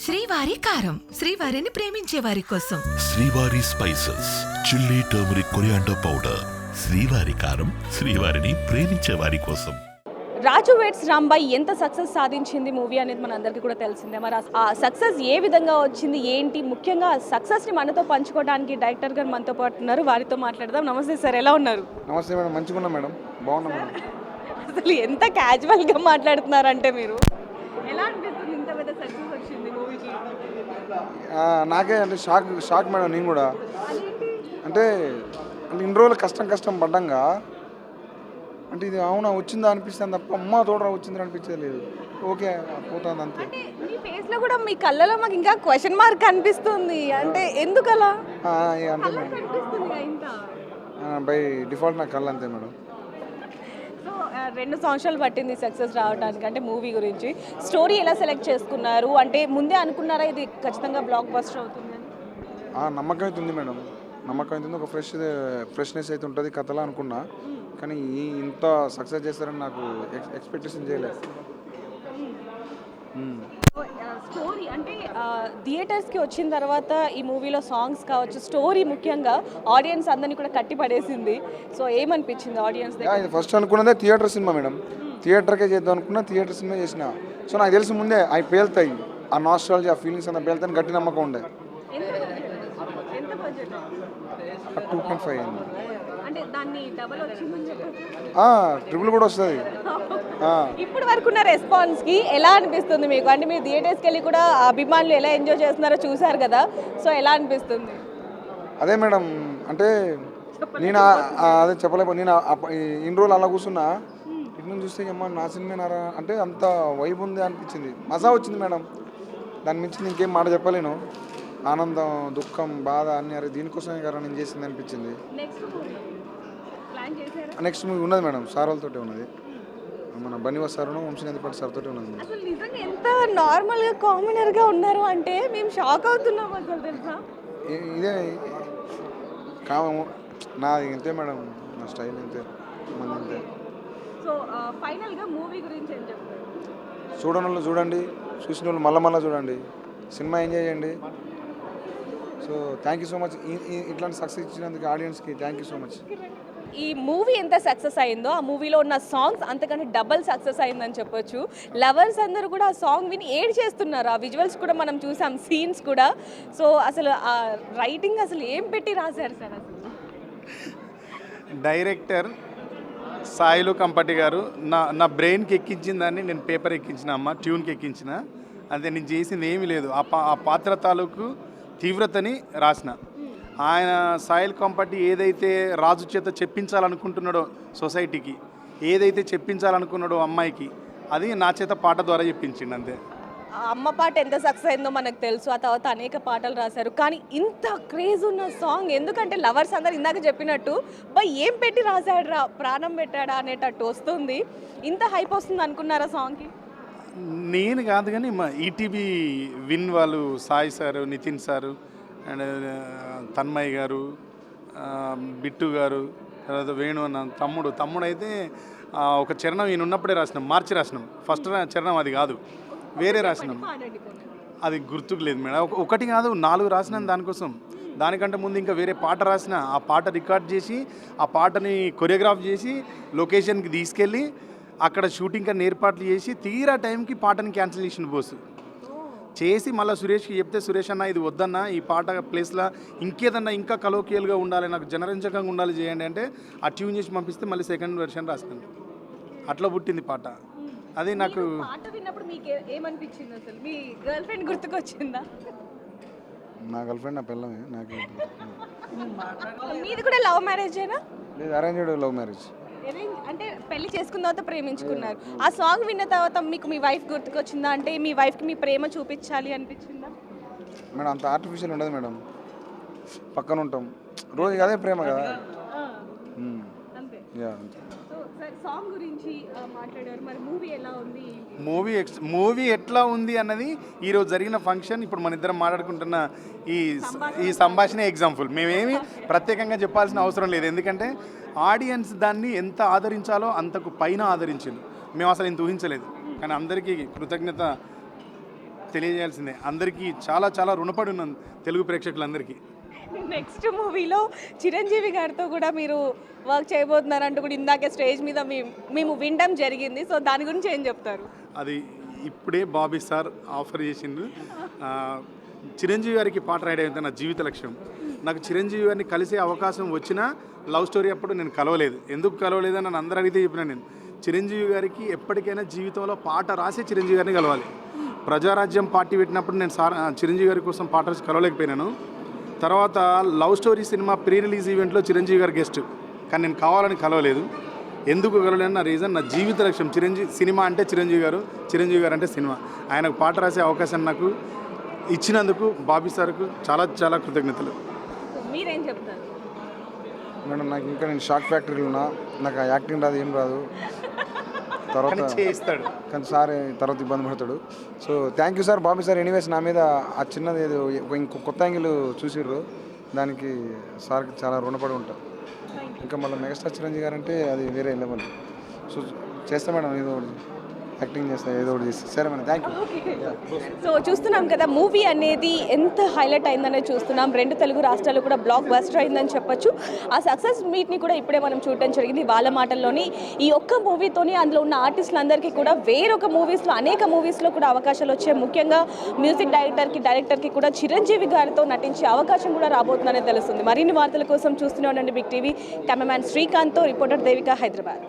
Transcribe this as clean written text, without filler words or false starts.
శ్రీవారి కారం, శ్రీవారిని ప్రేమించే వారి కోసం. శ్రీవారి spices, chilli, turmeric, coriander powder. శ్రీవారి కారం, శ్రీవారిని ప్రేమించే వారి కోసం. రాజు వెడ్స్ రాంబాయ్ ఎంత సక్సెస్ సాధించింది మూవీ అనేది మన అందరికీ కూడా తెలిసిందే. మరి ఆ సక్సెస్ ఏ విధంగా వచ్చింది ఏంటి, ముఖ్యంగా సక్సెస్ని మనతో పంచుకోవడానికి డైరెక్టర్ గారు మనతో పాటు ఉన్నారు, వారితో మాట్లాడదాం. నమస్తే సార్, ఎలా ఉన్నారు? నమస్తే మేడం, మంచిగా ఉన్నా మేడం, బాగున్నా మేడం. అసలు ఎంత క్యాజువల్గా మాట్లాడుతున్నారంటే మీరు. ఎలా అనిపిస్తుంది ఇంత పెద్ద సక్సెస్ వచ్చింది మూవీకి? నాకే అంటే షాక్ మేడం. నేను కూడా అంటే ఇన్ని రోజులు కష్టం పడ్డంగా అంటే ఇది అవునా వచ్చిందా అనిపిస్తుంది తప్ప అమ్మ తోడరా వచ్చిందని అనిపించేది లేదు. ఓకే పోతుంది అంతే. మీ ఫేస్లో కూడా మీ కళ్ళలో మాకు ఇంకా క్వశ్చన్ మార్క్ కనిపిస్తుంది. అంటే ఎందుకు అలా అంతే మేడం, బై డిఫాల్ట్ నా కళ్ళు అంతే మేడం. సో 2 సంవత్సరాలు పట్టింది సక్సెస్ రావడానికి. అంటే మూవీ గురించి స్టోరీ ఎలా సెలెక్ట్ చేసుకున్నారు? అంటే ముందే అనుకున్నారా ఇది ఖచ్చితంగా బ్లాక్ బస్టర్ అవుతుందని? నమ్మకం అయితే ఉంది మేడం, నమ్మకం అయితే ఉంది. ఒక ఫ్రెష్నెస్ అయితే ఉంటుంది కథలా అనుకున్నా, కానీ ఇంత సక్సెస్ చేస్తారని నాకు ఎక్స్పెక్టేషన్ చేయలేదు. స్టోరీ అంటే థియేటర్స్కి వచ్చిన తర్వాత ఈ మూవీలో సాంగ్స్ కావచ్చు, స్టోరీ ముఖ్యంగా ఆడియన్స్ అందరినీ కూడా కట్టి పడేసింది. సో ఏమనిపించింది ఆడియన్స్? ఇది ఫస్ట్ అనుకున్నదే థియేటర్ సినిమా మేడం, థియేటర్కే చేద్దాం అనుకున్నా, థియేటర్ సినిమా చేసిన. సో నాకు తెలిసి ముందే అవి పేలుతాయి, ఆ నాస్టాలజీ, ఆ ఫీలింగ్స్ అంతా పేలుతాయని గట్టి నమ్మకం ఉండే. 2.5 అయింది. అంటే దాన్ని డబల్ వచ్చిందని చెప్పి ట్రిపుల్ కూడా వస్తుంది. ఇప్పుడు వరకు ఉన్న రెస్పాన్స్కి ఎలా అనిపిస్తుంది మీకు? అంటే మీరు థియేటర్స్కి వెళ్ళి కూడా అభిమానులు ఎలా ఎంజాయ్ చేస్తున్నారో చూసారు కదా, సో ఎలా అనిపిస్తుంది? అదే మేడం, అంటే నేను అదే చెప్పలేకపోతే నేను ఇన్ని రోజులు అలా కూర్చున్నా, ఇటు నుంచి చూస్తే అమ్మ నా సినిమానారా అంటే అంత వైబ్ ఉంది అనిపించింది, మజా వచ్చింది మేడం. దాని మించి ఇంకేం మాట చెప్పలేను. ఆనందం, దుఃఖం, బాధ అన్నీ అరే దీనికోసమే కదా నేను చేసింది అనిపించింది. నెక్స్ట్ మూవీ ఉన్నది మేడం, సార్ వాళ్ళతోటే ఉన్నది, మన బనివాస్ సార్ను వంశీనందిపాటి సార్ తోటే ఉన్నది. అసలు నిజంగా ఎంత నార్మల్గా కామనర్గా ఉన్నారు అంటే మేము షాక్ అవుతున్నాం అసలు, తెలుసా? ఇదే కామము నాది ఇంతే మేడం, నా స్టైల్ ఇంతే, మంది ఇంతే. సో ఫైనల్గా మూవీ గురించి ఏం చెప్తారు? చూడని వాళ్ళు చూడండి, చూసిన వాళ్ళు మళ్ళా చూడండి, సినిమా ఎంజాయ్ చేయండి. So thank you so much, ఇట్లాంటి సక్సెస్ ఇచ్చినందుకు ఆడియన్స్కి థ్యాంక్ యూ సో మచ్. ఈ మూవీ ఎంత సక్సెస్ అయిందో ఆ మూవీలో ఉన్న సాంగ్స్ అంతకంటే డబల్ సక్సెస్ అయిందని చెప్పొచ్చు. లవర్స్ అందరూ కూడా ఆ సాంగ్ విని ఏడ్ చేస్తున్నారు. ఆ విజువల్స్ కూడా మనం చూసాం, సీన్స్ కూడా. సో అసలు ఆ రైటింగ్ అసలు ఏం పెట్టి రాశారు సార్? అసలు డైరెక్టర్ సాయిలు కంపటి గారు నా బ్రెయిన్కి ఎక్కించిన దాన్ని నేను పేపర్ ఎక్కించిన అమ్మ, ట్యూన్కి ఎక్కించిన, అదే నేను చేసింది ఏమీ లేదు. ఆ పాత్ర తాలూకు తీవ్రతని రాసిన. ఆయన సాయిల్ కంపటి ఏదైతే రాజు చేత చెప్పించాలనుకుంటున్నాడో సొసైటీకి, ఏదైతే చెప్పించాలనుకున్నాడో అమ్మాయికి, అది నా చేత పాట ద్వారా చెప్పించిండు అంతే. అమ్మ పాట ఎంత సక్సెస్ అయిందో మనకు తెలుసు. ఆ తర్వాత అనేక పాటలు రాశారు, కానీ ఇంత క్రేజ్ ఉన్న సాంగ్ ఎందుకంటే లవర్స్ అందరు ఇందాక చెప్పినట్టు బై ఏం పెట్టి రాశాడు రా, ప్రాణం పెట్టాడా అనేటట్టు వస్తుంది. ఇంత హైప్ వస్తుంది అనుకున్నారా సాంగ్కి? నేను కాదు కానీ మా ఈటీవీ విన్ వాళ్ళు, Sai sir, Nitin sir and Tanmay గారు, బిట్టు గారు, తర్వాత వేణు అన్న తమ్ముడు అయితే ఒక చరణం ఈయన ఉన్నప్పుడే రాసినాం, మార్చి రాసినాం. ఫస్ట్ చరణం అది కాదు, వేరే రాసినాం, అది గుర్తుకు లేదు మేడం. ఒకటి కాదు 4 రాసినాం దానికోసం. దానికంటే ముందు ఇంకా వేరే పాట రాసిన, ఆ పాట రికార్డ్ చేసి, ఆ పాటని కొరియోగ్రాఫ్ చేసి లొకేషన్కి తీసుకెళ్ళి అక్కడ షూటింగ్ అని ఏర్పాట్లు చేసి, తీరా టైంకి పాటని క్యాన్సిల్ చేసిన బోసు చేసి మళ్ళీ సురేష్కి చెప్తే, సురేష్ అన్న ఇది వద్దన్న, ఈ పాట ప్లేస్లో ఇంకేదన్నా ఇంకా కలోకియల్గా ఉండాలి, నాకు జనరంజకంగా ఉండాలి చేయండి అంటే ఆ ట్యూన్ చేసి పంపిస్తే మళ్ళీ సెకండ్ వెర్షన్ రాస్తాను. అట్లా పుట్టింది పాట. అది నాకు పాట విన్నప్పుడు మీకు ఏమనిపించింది? అసలు మీ గర్ల్ ఫ్రెండ్ గుర్తుకొచ్చిందా? నా గర్ల్ ఫ్రెండ్ నా పిల్లమే. నాకు మీది కూడా లవ్ మ్యారేజేనా? లేదు, అరేంజ్డ్ లవ్ మ్యారేజ్. అంటే పెళ్లి చేసుకున్న తర్వాత ప్రేమించుకున్నారు. ఆ సాంగ్ విన్న తర్వాత మీకు మీ వైఫ్ గుర్తుకొచ్చిందా? అంటే మీ వైఫ్కి మీ ప్రేమ చూపించాలి అనిపించిందా? మేడం అంత ఆర్టిఫిషియల్ ఉండదు మేడం, పక్కన ఉంటాం రోజు, అదే ప్రేమ కదా. సాంగ్ గురించి మాట్లాడారు, మరి మూవీ ఎలా ఉంది? మూవీ ఎట్లా ఉంది అన్నది ఈరోజు జరిగిన ఫంక్షన్, ఇప్పుడు మన ఇద్దరం మాట్లాడుకుంటున్న ఈ సంభాషణ ఎగ్జాంపుల్. మేమేమి ప్రత్యేకంగా చెప్పాల్సిన అవసరం లేదు, ఎందుకంటే ఆడియన్స్ దాన్ని ఎంత ఆదరించాలో అంతకు పైన ఆదరించింది. మేము అసలు ఇంత ఊహించలేదు, కానీ అందరికీ కృతజ్ఞత తెలియజేయాల్సిందే. అందరికీ చాలా చాలా రుణపడి ఉన్నాను తెలుగు ప్రేక్షకులందరికీ. నెక్స్ట్ మూవీలో చిరంజీవి గారితో కూడా మీరు వర్క్ చేయబోతున్నారంటూ కూడా ఇందాకే స్టేజ్ మీద మేము వినడం జరిగింది. సో దాని గురించి ఏం చెప్తారు? అది ఇప్పుడే బాబీ సార్ ఆఫర్ చేసిండు. చిరంజీవి గారికి పాట రాయడం నా జీవిత లక్ష్యం. నాకు చిరంజీవి గారిని కలిసే అవకాశం వచ్చినా లవ్ స్టోరీ అప్పుడు నేను కలవలేదు. ఎందుకు కలవలేదని నన్ను అందరూ అడిగితే చెప్పినా నేను చిరంజీవి గారికి ఎప్పటికైనా జీవితంలో పాట రాసే చిరంజీవి గారిని కలవాలి. ప్రజారాజ్యం పార్టీ పెట్టినప్పుడు నేను చిరంజీవి గారి కోసం పాట రాసి కలవలేకపోయినాను. తర్వాత love story cinema pre release ఈవెంట్లో చిరంజీవి గారు గెస్ట్, కానీ నేను కావాలని కలవలేదు. ఎందుకు కలవలేని నా రీజన్ నా జీవిత లక్ష్యం సినిమా అంటే చిరంజీవి గారు అంటే సినిమా. ఆయనకు పాట రాసే అవకాశం నాకు ఇచ్చినందుకు బాబీ సార్కు చాలా చాలా కృతజ్ఞతలు. మీరేం చెప్తారు? మేడం నాకు ఇంకా నేను షాక్ ఫ్యాక్టరీలో ఉన్నా, నాకు ఆ యాక్టింగ్ రాదు, ఏం రాదు. తర్వాత చేయిస్తాడు కానీ సార్ తర్వాత ఇబ్బంది పడతాడు. So thank you sir, Bobby sir. Anyways నా మీద ఆ చిన్నది ఏదో ఇంకో కొత్త యాంగిల్ చూసిర్రు, దానికి సార్కి చాలా రుణపడి ఉంటారు. ఇంకా మళ్ళీ మెగాస్టార్ చిరంజీవి గారు అంటే అది వేరే లెవెల్. సో చేస్తా మేడం, ఏదో ఒకటి యాక్టింగ్ చేస్తా, ఏదో ఒకటి చేస్తా. సరే మేడం, థ్యాంక్ యూ. సో చూస్తున్నాం కదా మూవీ అనేది ఎంత హైలైట్ అయిందనేది చూస్తున్నాం. 2 తెలుగు రాష్ట్రాలు కూడా బ్లాక్ బస్టర్ అయిందని చెప్పొచ్చు. ఆ సక్సెస్ మీట్ని కూడా ఇప్పుడే మనం చూడటం జరిగింది. వాళ్ళ మాటల్లోని ఈ ఒక్క మూవీతోని అందులో ఉన్న ఆర్టిస్టులందరికీ కూడా వేరొక మూవీస్లో అనేక మూవీస్లో కూడా అవకాశాలు వచ్చాయి. ముఖ్యంగా మ్యూజిక్ డైరెక్టర్కి కూడా చిరంజీవి గారితో నటించే అవకాశం కూడా రాబోతుందనే తెలుస్తుంది. మరిన్ని వార్తల కోసం చూస్తూనే ఉండండి బిగ్ టీవీ. కెమెరామ్యాన్ శ్రీకాంత్తో రిపోర్టర్ దేవిక, హైదరాబాద్.